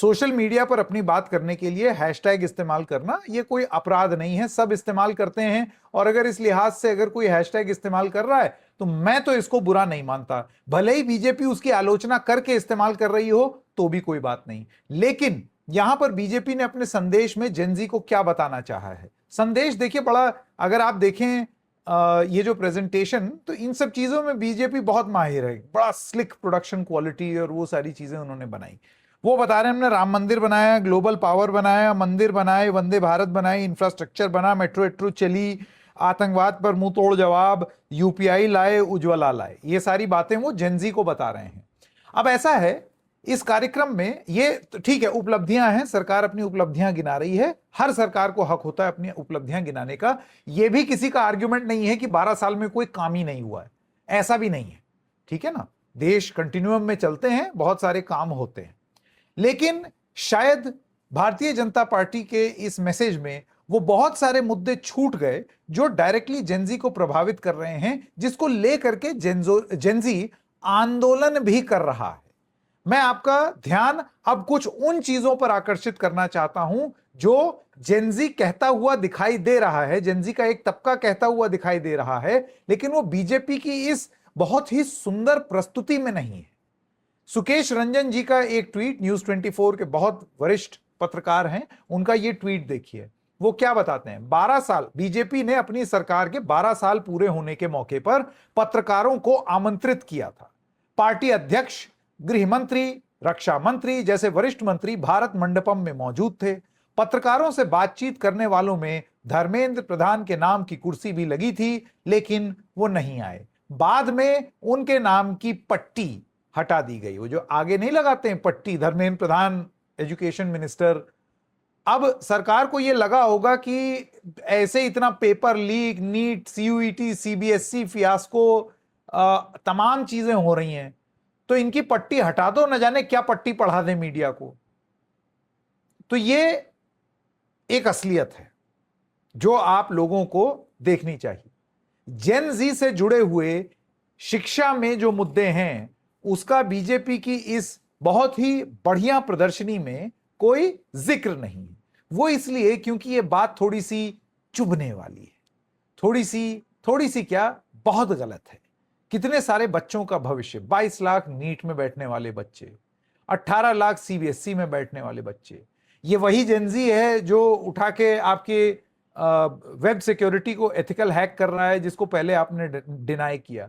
Social media पर अपनी बात करने के लिए हैशटैग इस्तेमाल करना ये कोई अपराध नहीं है, सब इस्तेमाल करते हैं। और अगर इस लिहाज से अगर कोई हैशटैग इस्तेमाल कर रहा है तो मैं तो इसको बुरा नहीं मानता। भले ही बीजेपी उसकी आलोचना करके इस्तेमाल कर रही हो तो भी कोई बात नहीं। लेकिन यहां पर बीजेपी ने अपने संदेश में जेनजी को क्या बताना चाहा है, संदेश देखिए बड़ा, अगर आप देखें ये जो प्रेजेंटेशन, तो इन सब चीजों में बीजेपी बहुत माहिर है, बड़ा स्लिक प्रोडक्शन क्वालिटी और वो सारी चीजें उन्होंने बनाई। वो बता रहे हैं हमने राम मंदिर बनाया, ग्लोबल पावर बनाया, मंदिर बनाए, वंदे भारत बनाई, इंफ्रास्ट्रक्चर बना, मेट्रो वेट्रो चली, आतंकवाद पर मुंह तोड़ जवाब, यूपीआई लाए, उज्ज्वला लाए, ये सारी बातें वो जेनजी को बता रहे हैं। अब ऐसा है इस कार्यक्रम में, ये तो ठीक है उपलब्धियां हैं, सरकार अपनी उपलब्धियां गिना रही है, हर सरकार को हक होता है अपनी उपलब्धियां गिनाने का। यह भी किसी का आर्ग्यूमेंट नहीं है कि 12 साल में कोई काम ही नहीं हुआ है, ऐसा भी नहीं है, ठीक है ना। देश कंटिन्यूम में चलते हैं, बहुत सारे काम होते हैं। लेकिन शायद भारतीय जनता पार्टी के इस मैसेज में वो बहुत सारे मुद्दे छूट गए जो डायरेक्टली जेनजी को प्रभावित कर रहे हैं, जिसको लेकर के जेनजी आंदोलन भी कर रहा है। मैं आपका ध्यान अब कुछ उन चीजों पर आकर्षित करना चाहता हूं जो जेनजी कहता हुआ दिखाई दे रहा है, जेनजी का एक तबका कहता हुआ दिखाई दे रहा है, लेकिन वो बीजेपी की इस बहुत ही सुंदर प्रस्तुति में नहीं है। सुकेश रंजन जी का एक ट्वीट, न्यूज 24 के बहुत वरिष्ठ पत्रकार हैं, उनका ये ट्वीट देखिए। वो क्या बताते हैं, 12 साल बीजेपी ने अपनी सरकार के 12 साल पूरे होने के मौके पर पत्रकारों को आमंत्रित किया था। पार्टी अध्यक्ष, गृह मंत्री, रक्षा मंत्री जैसे वरिष्ठ मंत्री भारत मंडपम में मौजूद थे। पत्रकारों से बातचीत करने वालों में धर्मेंद्र प्रधान के नाम की कुर्सी भी लगी थी, लेकिन वो नहीं आए। बाद में उनके नाम की पट्टी हटा दी गई, वो जो आगे नहीं लगाते हैं पट्टी, धर्मेंद्र प्रधान एजुकेशन मिनिस्टर। अब सरकार को यह लगा होगा कि ऐसे इतना paper leak, NEET, CUET, CBSE fiasco, तमाम चीजें हो रही हैं, तो इनकी पट्टी हटा दो, न जाने क्या पट्टी पढ़ा दें मीडिया को। तो ये एक असलियत है जो आप लोगों को देखनी चाहिए। जेन जी से जुड़े हुए शिक्षा में जो मुद्दे हैं उसका बीजेपी की इस बहुत ही बढ़िया प्रदर्शनी में कोई जिक्र नहीं है। वो इसलिए क्योंकि ये बात थोड़ी सी चुभने वाली है, थोड़ी सी क्या, बहुत गलत है। कितने सारे बच्चों का भविष्य, 22 लाख नीट में बैठने वाले बच्चे, 18 लाख सीबीएसई में बैठने वाले बच्चे, ये वही जेनजी है जो उठा के आपके वेब सिक्योरिटी को एथिकल हैक कर रहा है, जिसको पहले आपने डिनाई किया।